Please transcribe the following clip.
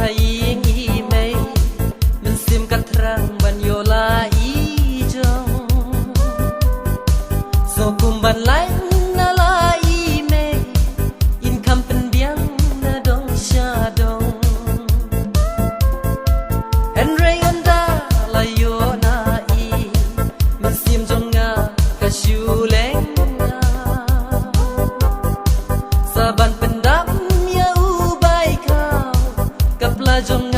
kaing i mei men sim katrang ban yola i jong so kumban lain na la i mei in kampen biang na dong sha dong en rei anda la yo na i men sim jong nga ka shu leng nga saban pendam ya ubai kau kapla jong